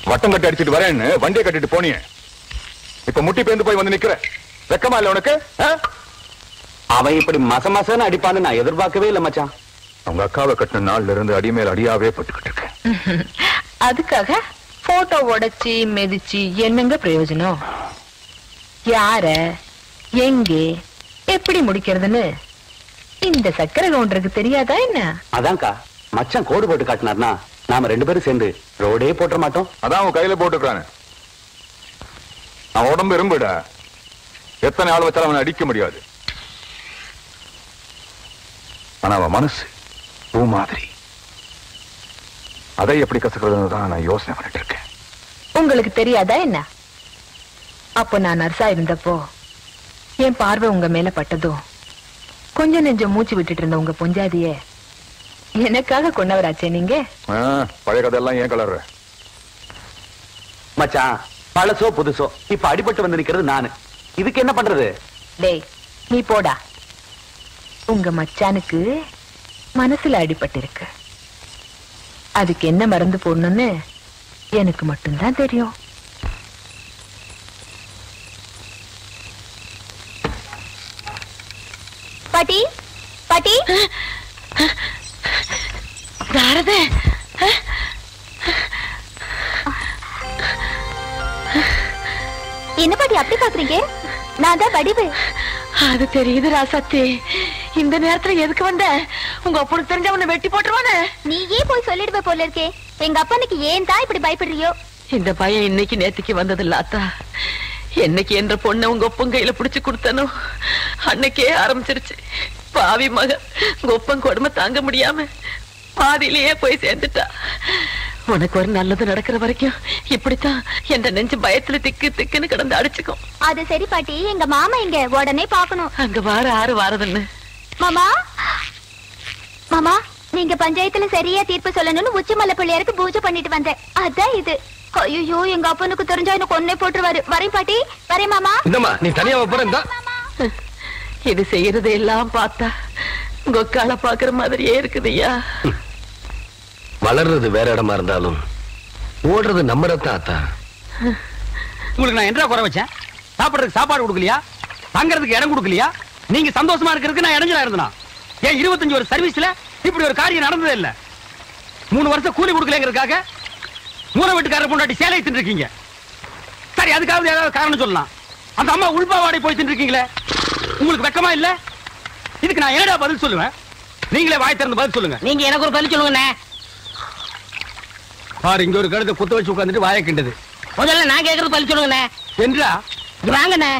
வட்டம் கட்டி அடிச்சிட்டு வரேன்னு வண்டியை கட்டிட்டு போனியே, இப்ப முட்டி பேந்து போய் வந்து நிக்கிற. வெக்கமா இல்ல உனக்கு? அவன் இப்படி மசன்னு அடிப்பான்னு நான் எதிர்பார்க்கவே இல்ல மச்சான். அவங்க அக்காவை கட்டின நாள்ல இருந்து அடிமேல் அடியாவே பட்டுக்கிட்டு இருக்கேன். அதுக்காக போட்டோ உடைச்சி மிதிச்சு என்னங்க பிரயோஜனம்? யார எங்கே எப்படி முடிக்கிறதுன்னு இந்த சக்கரை கவுண்டருக்கு தெரியாதா என்ன? அதான்க்கா மச்சான் கோடு போட்டு காட்டினார்னா நாம 2 பேரும் சேர்ந்து ரோடே போட்ட மாட்டோம். அதான் அவன் கையில போட்டுக்கிறானு. அவன் உடம்பு இரும்புடா, எத்தனை ஆள் வச்சாலும் அவனை அடிக்க முடியாது. ஆனா அவன் மனசு பூ மாதிரி, அதை எப்படி கசக்கிறதுன்னு தான் நான் யோசனை பண்ணிட்டு இருக்கேன். உங்களுக்கு தெரியாதா என்ன? அப்போ நான் நர்ஸா இருந்தப்போ என் பார்வை உங்க மேல பட்டதும் கொஞ்சம் நெஞ்சம் மூச்சு விட்டுட்டு இருந்த உங்க பொஞ்சாதிய எனக்காக கொண்டவராச்சே நீங்க. பழைய கதையெல்லாம் ஏன் கலர்ற மச்சான்? பழசோ புதுசோ இப்ப அடிபட்டு வந்து நிக்கிறது நானு. இதுக்கு என்ன பண்றது? டேய் நீ போடா. உங்க மச்சானுக்கு மனசுல அடிபட்டு இருக்கு. அதுக்கு என்ன மருந்து போடணும்னு எனக்கு மட்டும்தான் தெரியும். பாட்டி பாட்டி தாரதே, என்ன பாட்டி அப்படி பாக்குறீங்க? நான் தான் வடிவு. அது தெரியுது ராசாத்தி. இந்த நேரத்துல எதுக்கு வந்த? உங்க அப்பனுக்கு தெரிஞ்ச உன்னை வெட்டி போட்டுருவானே. நீயே போய் சொல்லிடுவ போல இருக்கே. எங்க அப்பனுக்கு ஏன் தான் இப்படி பயப்படுறியோ? இந்த பையன் இன்னைக்கு நேத்துக்கு வந்தது இல்லாத்தா. என்னைக்கு என்ற பொண்ணை உங்க ஒப்பன் கையில பிடிச்சு கொடுத்தனோ அன்னைக்கே ஆரம்பிச்சிருச்சு. பாவி மக உங்க ஒப்பன் கொடுமை தாங்க முடியாம பாதியிலேயே போய் சேர்ந்துட்டா. உனக்கு ஒரு நல்லது நடக்கிற வரைக்கும் இப்படித்தான் என்ற நெஞ்சு பயத்துல திக்கு திக்குன்னு கிடந்து அடிச்சுக்கும். அது சரி பாட்டி, எங்க மாமா இங்க உடனே பாக்கணும். அங்க ஆறு வாரதுன்னு. மாமா மாமா, நீங்க பஞ்சாயத்துல சரியா தீர்ப்பு சொல்லணும்னு உச்சிமலை பிள்ளையாருக்கு பூஜை பண்ணிட்டு வந்தேன். அதான் இது. ஐயோ, எங்க அப்பனுக்கு தெரிஞ்சா எனக்கு ஒன்னே போட்டுருவாரு. வரேன் பாட்டி, வரேன் மாமா. இந்தம்மா நீ தனியா போறா. இது செய்யறது எல்லாம் பார்த்தா கொக்கால பாக்குற மாதிரியே இருக்குதுயா. வளர்றது வேற இடமா இருந்தாலும் ஓடுறது நம்ம ரத்தம் ஆத்தா. உங்களுக்கு நான் என்ன குறை வச்சேன்? சாப்பிடுறதுக்கு சாப்பாடு கொடுக்கலையா? தங்கறதுக்கு இடம் கொடுக்கலையா? நீங்க சந்தோஷமா இருக்கிறதுக்கு நான் இடைஞ்சலா இருந்தனா? ஏன் 25 வருஷம் சர்வீஸ்ல இப்படி ஒரு காரியம் நடந்ததே இல்ல. 3 வருஷம் கூலி கொடுக்கலங்கிறதுக்காக மூணு வீட்டுக்காரர் பொண்டாட்டி சேலை தின்னுருக்கீங்க. சரி, அதுக்காவது ஏதாவது காரணம் சொல்லலாம். அந்த அம்மா உள்பாவாடை போய் தின்னுருக்கீங்களே, உங்களுக்கு வெக்கமா இல்ல? இதுக்கு நான் என்னடா பதில் சொல்லுவேன்? நீங்களே வாய் திறந்து பதில் சொல்லுங்க. நீங்க எனக்கு ஒரு பதில் சொல்லுங்க. பாரு, இங்க ஒரு கழுத்தை குத்த வச்சு உட்காந்துட்டு வாயை கிண்டது. முதல்ல நான் கேக்குறது பதில் சொல்லுங்க. என்றா வாங்கண்ணே.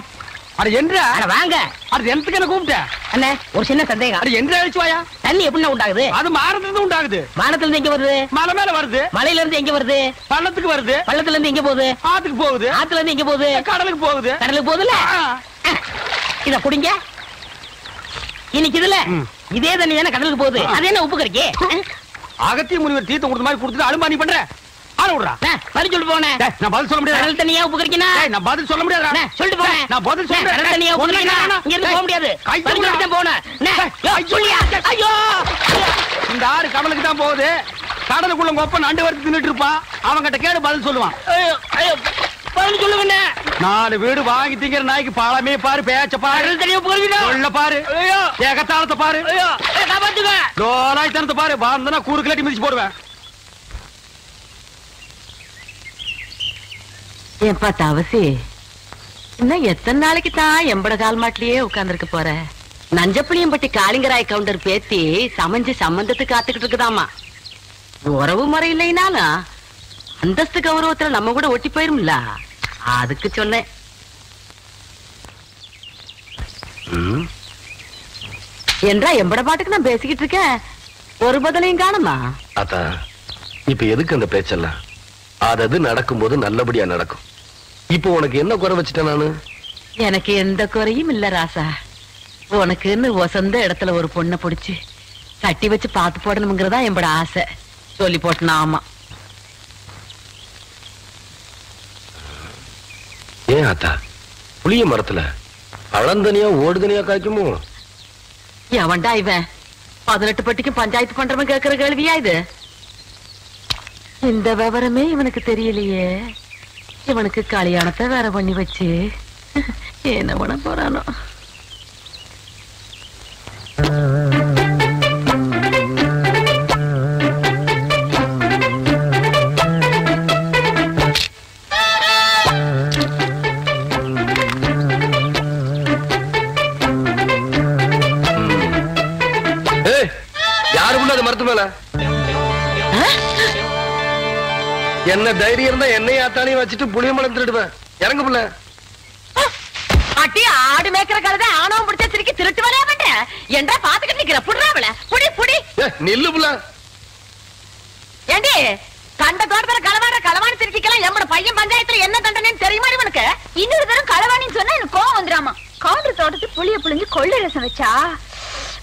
அட என்றா வாங்க. அது எனக்கு என்ன கூப்பிட்ட அண்ணே, ஒரு சின்ன சந்தேகம். அட என்றா அழிச்சு வாயா. தண்ணி எப்படி உண்டாகுது? அது மாறதுல இருந்து உண்டாகுது. வானத்துல இருந்து எங்க வருது? மலை மேல வருது. மலையில இருந்து எங்க வருது? பள்ளத்துக்கு வருது. பள்ளத்துல இருந்து எங்க போகுது? ஆத்துக்கு போகுது. ஆத்துல இருந்து எங்க போகுது? கடலுக்கு போகுது. கடலுக்கு போகுதுல. இத குடிங்க. இன்னைக்கு இதுல இதே தண்ணி தானே கடலுக்கு போகுது. அது என்ன உப்பு கறிக்கு? அகத்திய முனிவர் தீர்த்தம் கொடுத்த மாதிரி கொடுத்துட்டு அலும்பானி பண்ற ஆள விடுறா. பதில் சொல்லிட்டு போனே. நான் பதில் சொல்ல முடியாது. கடல் தண்ணியா உப்பு கறிக்கினா? நான் பதில் சொல்ல முடியாது. சொல்லிட்டு போனே. நான் பதில் சொல்ல முடியாது. கடல் தண்ணியா உப்பு கறிக்கினா இங்க இருந்து போக முடியாது. பதில் சொல்லிட்டு போனே. ஐயோ, இந்த ஆறு கடலுக்கு தான் போகுது. கடலுக்குள்ள உங்க ஒப்பன் நண்டு வறுத்து தின்னுட்டு இருப்பான். அவங்கிட்ட கேடு பதில் சொல்லுவான். பதில் சொல்லுங்க. 4 வீடு வாங்கி திங்கிற நாய்க்கு பாலமே பாரு, பேச்ச பாரு, கடல் தண்ணியா உப்பு கறிக்கினா சொல்ல பாரு, ஏகத்தாளத்தை பாரு, காப்பாத்துங்க, லோலாய்த்தனத்தை பாரு. வாழ்ந்தனா கூறு கிளட்டி மிதிச்சு போடுவேன். ஏன்பா தவசி, இன்னும் எத்தனை நாளைக்கு தான் எம்பட கால் மாட்டிலேயே உட்கார்ந்துருக்க போற? நஞ்சப்புளியம்பட்டி காளிங்கராய் கவுண்டர் பேத்தி சமைஞ்சு சம்பந்தத்துக்கு காத்துக்கிட்டு இருக்குதாமா. உறவு முறை இல்லைனாலும் அந்தஸ்து கௌரவத்துல நம்ம கூட ஒட்டி போயிரும்ல, அதுக்கு சொன்னேன். என்றா எம்பட பாட்டுக்கு நான் பேசிக்கிட்டு இருக்கேன், ஒரு பதிலையும் காணுமா? அத்தா, இப்ப எதுக்கு அந்த பேச்செல்லாம்? அது நடக்கும்போது நல்லபடியா நடக்கும். இப்போ உனக்கு என்ன குறை வச்சுட்டேன் நானு? எனக்கு எந்த குறையும் இல்ல ராசா. உனக்குன்னு வசந்த இடத்துல ஒரு பொண்ணை பிடிச்சு கட்டி வச்சு பார்த்து போடணுங்கிறதா என்னோட ஆசை. சொல்லி போட்டனா? ஆமா. ஏன் ஆத்தா, புளிய மரத்துல பழந்தனியா ஓடுதனியா காய்க்குமோ? எவன்டா இவன் 18 பட்டிக்கும் பஞ்சாயத்து பண்றவன் கேட்கிற கேள்வியா இது? இந்த விவரமே இவனுக்கு தெரியலையே. இவனுக்கு கல்யாணத்தை வேற பண்ணி வச்சு என்ன பண்ண போறானோ. யாருக்குள்ள அது மரத்து மேல என்ன தைரியம் இருந்தா என்னையும் ஆத்தானையும் வச்சுட்டு புளிய மலம் திருடுவேன். இறங்க புள்ள. அட்டி ஆடு மேய்க்கிற கழுதை ஆணவம் பிடிச்ச திருக்கி திருட்டு வரையா பண்ற என்றா பாத்துக்கிட்டு நிக்கிற புடுறாவல புடி புடி நில்லு புள்ள. ஏண்டி கண்ட தோட்டத்துல களவாணி திருச்சிக்கலாம் எம்மட பையன் பஞ்சாயத்துல என்ன தண்டனைன்னு தெரியுமா இவனுக்கு? இன்னொரு தரம் களவாணின்னு சொன்னா எனக்கு கோவம் வந்துடாமா. கவுண்டர் தோட்டத்து புளிய புளிஞ்சு கொள்ளை ரசம் வச்சா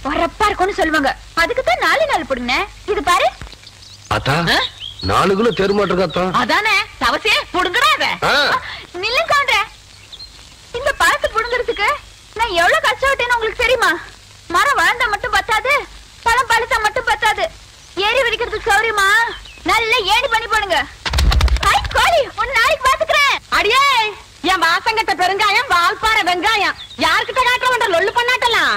வரப்பா இருக்கும்னு சொல்லுவாங்க. அதுக்குதான் 4 நாள் புடுங்க. இது பாரு அத்தா 4 கிலோ தெருமாட்டிருக்கா. அதானே தவசே புடுங்கடாத. நில்லு கவுண்டர். இந்த பழத்தை புடுங்கிறதுக்கு நான் எவ்வளவு கஷ்டப்பட்டேன்னு உங்களுக்கு தெரியுமா? மரம் வளர்ந்தா மட்டும் பத்தாது, பழம் பழுத்தா மட்டும் பத்தாது. ஏறி விரிக்கிறதுக்கு சௌரியமா நல்ல ஏணி பண்ணி போடுங்க. கோழி ஒரு நாளைக்கு பாத்துக்கிறேன். அடியே என் வாசங்கட்ட பெருங்காயம் வால்பாறை வெங்காயம் யாருக்கிட்ட காட்டுற லொல்லு பண்ணாட்டலாம்.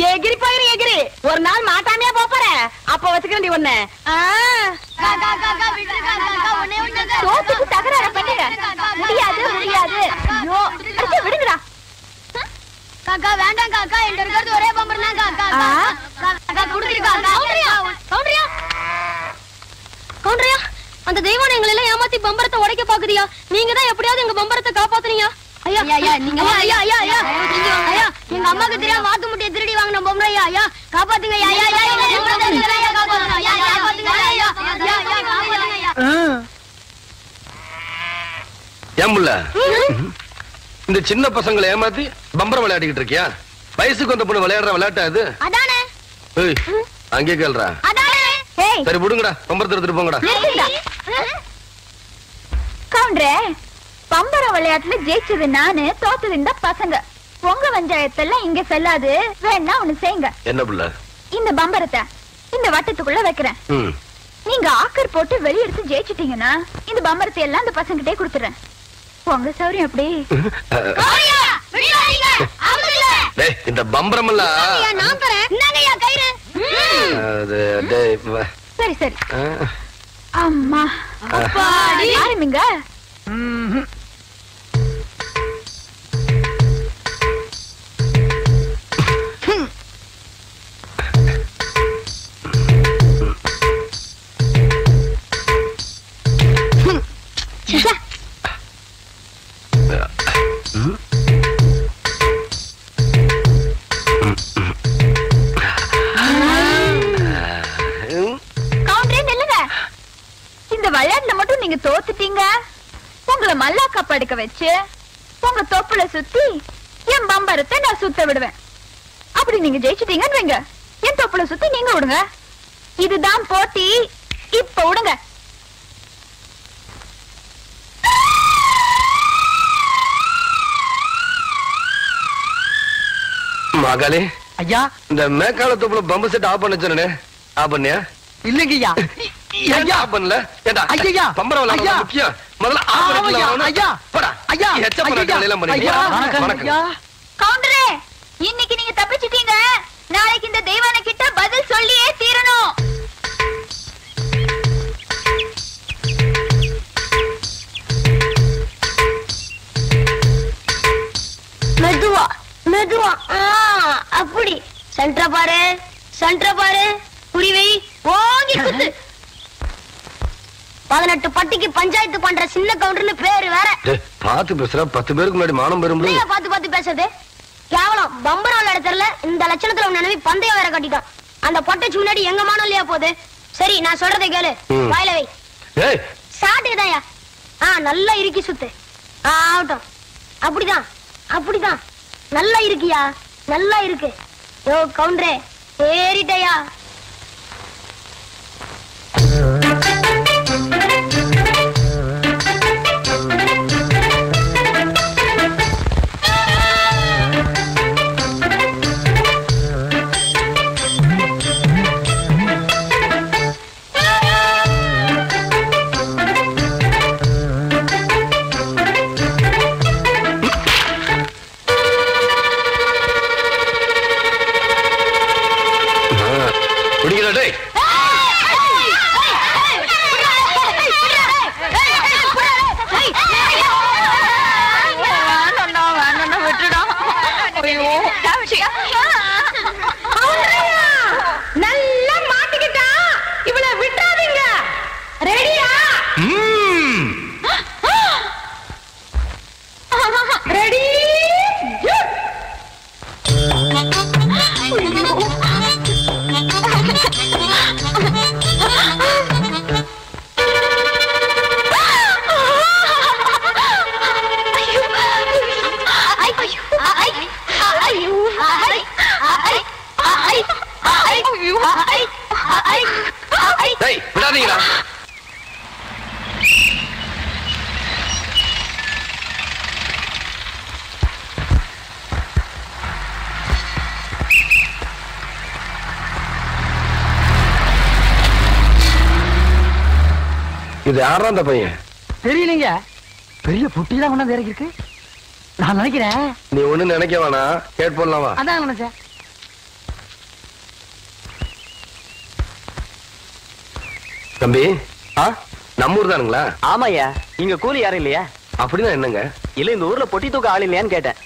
எகிரி போயிரு எகிரி. ஒரு நாள் மாட்டாமையா போற அப்ப வச்சுக்கிறேன் நீ ஒண்ணு. சோத்துக்கு தகராறு பண்ணுங்க. முடியாது முடியாது. ஐயோ அடுத்து விடுங்கடா. காக்கா வேண்டாம் காக்கா, என்கிட்ட இருக்கிறது ஒரே பம்பர் தான் காக்கா. காக்கா குடுக்குறீங்க. கவுண்டரியா கவுண்டரியா, அந்த தெய்வம் எங்களை எல்லாம் ஏமாத்தி பம்பரத்தை உடைக்க பாக்குறியா? நீங்க தான் எப்படியாவது எங்க பம்பரத்தை காப்பாத்துறீங்க. ஐயா ஐயா நீங்க ஐயா ஐயா ஐயா ஐயா எங்க அம்மாக்கு தெரியாம வாத்து முட்டையை திருடி வாங்கின பொம்பளை. ஐயா ஐயா காப்பாத்துங்க. ஐயா ஐயா ஐயா காப்பாத்துங்க. ஐயா காப்பாத்துங்க. ஐயா ஐயா காப்பாத்துங்க. ஏன் புள்ள இந்த சின்ன பசங்களை ஏமாத்தி பம்பரம் விளையாடிக்கிட்டு இருக்கியா? வயசுக்கு வந்த பொண்ணு விளையாடுற விளையாட்டா இது? அதானே. அங்கே கேள்றா. சரி விடுங்கடா, பம்பரத்தை எடுத்துட்டு போங்கடா. கவுண்டரே, பம்பர விளையாட்டுல ஜெயிச்சது நானு, தோத்தது இந்த பசங்க. உங்க பஞ்சாயத்தெல்லாம் இங்க செல்லாது. வேணா ஒண்ணு செய்யுங்க. என்ன புள்ள? இந்த பம்பரத்தை இந்த வட்டத்துக்குள்ள வைக்கிறேன். நீங்க ஆக்கர் போட்டு வெளியெடுத்து ஜெயிச்சிட்டீங்கன்னா இந்த பம்பரத்தை எல்லாம் இந்த பசங்கிட்டே கொடுத்துறேன். உங்க சௌரியம் எப்படி? இந்த பம்பரம் எல்லாம் நான் தரேன். என்னங்கய்யா கயிறு? சரி சரி. அம்மா ஆரம்பிங்க. விளையாட்டுல மட்டும் நீங்க தோத்துட்டீங்க. உங்களை மல்லாக்கா படுக்க வச்சு உங்க தொப்புல சுத்தி என் பம்பரத்தை நான் சுத்த விடுவேன். அப்படி நீங்க ஜெயிச்சிட்டீங்கன்னு வைங்க, என் தொப்புல சுத்தி நீங்க விடுங்க. இதுதான் போட்டி. இப்ப விடுங்க. மகளே ஐயா, இந்த மேக்கால தொப்புல பம்பு செட் ஆஃப் பண்ண சொன்னே, ஆஃப் பண்ணியா? இல்லைங்கய்யா. ஐயா பண்ணல. ஏண்டா ஐயா பம்பரம் விளையாட முக்கியம். முதல்ல ஆஃப் பண்ணிடலாம். ஐயா போடா. ஐயா எச்ச பண்ண எல்லாம் பண்ணீங்க. வணக்கம். கவுண்டரே, இன்னைக்கு நீங்க தப்பிச்சிட்டீங்க. நாளைக்கு இந்த தெய்வான கிட்ட பதில் சொல்லியே தீரணும். மெதுவா மெதுவா. அப்படி சென்டர பாரு, சென்டர பாரு. புரிவை ஓங்கி குத்து. 18 பட்டிக்கு பஞ்சாயத்து பண்ற சின்ன கவுண்டர்னு பேரு வேற. பாத்து பேசுற. 10 பேருக்கு முன்னாடி மானம் பெறும். பாத்து பேசுறது கேவலம். பம்பரம் விளையாட தெரியல. இந்த லட்சணத்துல உன் நினைவு பந்தயம் வேற கட்டிட்டான். அந்த பொட்டைச்சு முன்னாடி எங்க மானம் இல்லையா போகுது? சரி நான் சொல்றதை கேளு. வாயில வை. சாட்டுதாயா? நல்லா இறுக்கி சுத்து. ஆகட்டும். அப்படிதான் அப்படிதான். நல்லா இருக்கியா? நல்லா இருக்கு. யோ கவுண்டரே, ஏறிட்டயா? நல்லா மாட்டிக்கிட்டா இவள விட்டாதீங்க. ரெடியா? ரெடி? விடாதீங்களா? இது யாரா அந்த பையன்? தெரியலீங்க. பெரிய புட்டிதான் கொண்டாந்து இறக்கிருக்கு. நான் நினைக்கிறேன். நீ ஒண்ணு நினைக்க வேணா, கேட் போடலாமா? அதான் நினைச்சேன். தம்பி, நம்ம ஊர் தானுங்களா? ஆமாய்யா. இங்க கூலி யாரும் இல்லையா? அப்படின்னா என்னங்க? இல்ல இந்த ஊர்ல பொட்டி தூக்க ஆள் இல்லையான்னு கேட்டேன்.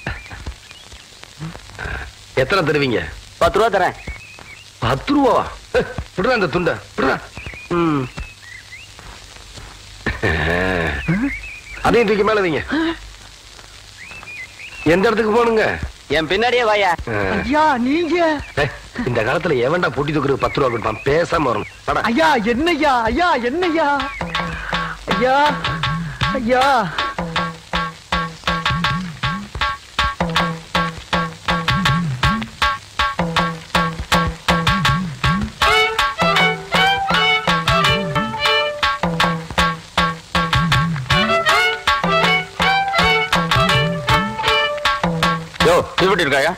எத்தனை தருவீங்க? 10 ரூபா தரேன். 10 ரூபா? விடுறா இந்த துண்டை, விடுறா. அதையும் தூக்கி மேல வைங்க. எந்த இடத்துக்கு போகணுங்க? என் பின்னாடியே வாயா. ஐயா நீங்க இந்த காலத்துல எவன்டா பொட்டி தூக்குறது 10 ரூபா கொடுப்பான்? பேசாம வரணும். ஐயா என்னய்யா? ஐயா என்னய்யா? ஐயா ஐயா தீவட்டி இருக்காயா?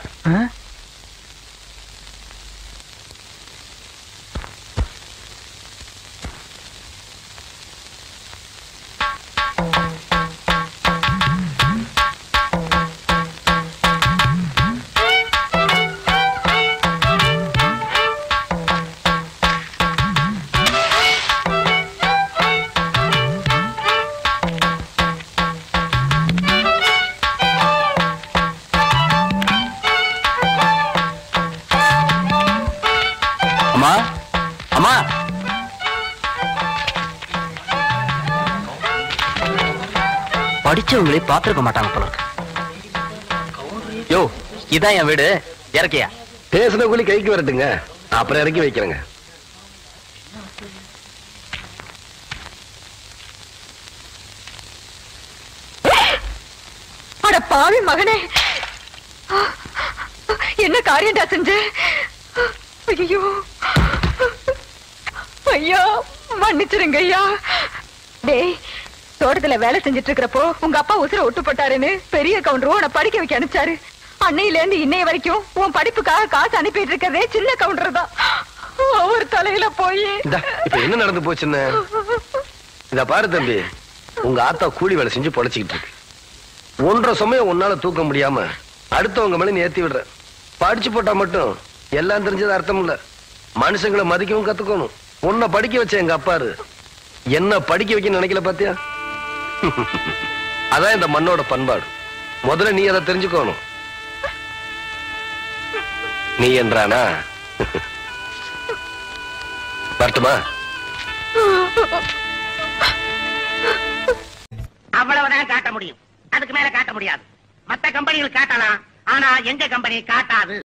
படிச்சவங்களே பாத்துருக்க மாட்டாங்க போல இருக்கு. யோ, இதான் என் வீடு. இறக்கியா? பேசின கூலி கைக்கு வரட்டுங்க, அப்புறம் இறக்கி வைக்கிறேங்க. அட பாவி மகனே, என்ன காரியம்டா செஞ்ச? ஐயோ ஐயா, மன்னிச்சிருங்க ஐயா. டேய், தோட்டத்துல வேலை செஞ்சிட்டு இருக்கிறப்போ உங்க அப்பா உசுர ஒட்டு போட்டாருன்னு பெரிய கவுண்டரும் உன்னை படிக்க வைக்க அனுப்பிச்சாரு. அன்னையில இருந்து இன்னைய வரைக்கும் உன் படிப்புக்காக காசு அனுப்பிட்டு இருக்கிறதே சின்ன கவுண்டர் தான். அவர் தலையில போய் இப்ப என்ன நடந்து போச்சுன்னு இத பாரு தம்பி. உங்க ஆத்தா கூலி வேலை செஞ்சு பொழைச்சிக்கிட்டு இருக்கு. 1.5 சமயம் உன்னால தூக்க முடியாம அடுத்தவங்க மேல நீ ஏத்தி விடுற. படிச்சு போட்டா மட்டும் எல்லாம் தெரிஞ்சது அர்த்தம் இல்ல. மனுஷங்களை மதிக்கவும் கத்துக்கணும். உன்னை படிக்க வச்ச எங்க அப்பாரு என்ன படிக்க வைக்க நினைக்கல பாத்தியா? அதான் இந்த மண்ணோட பண்பாடு. முதல்ல நீ அதை தெரிஞ்சுக்கணும். நீ என்றானா வரட்டுமா? அவ்வளவுதான் காட்ட முடியும். அதுக்கு மேல காட்ட முடியாது. மத்த கம்பெனிகள் காட்டலாம், ஆனா எங்க கம்பெனி காட்டாது.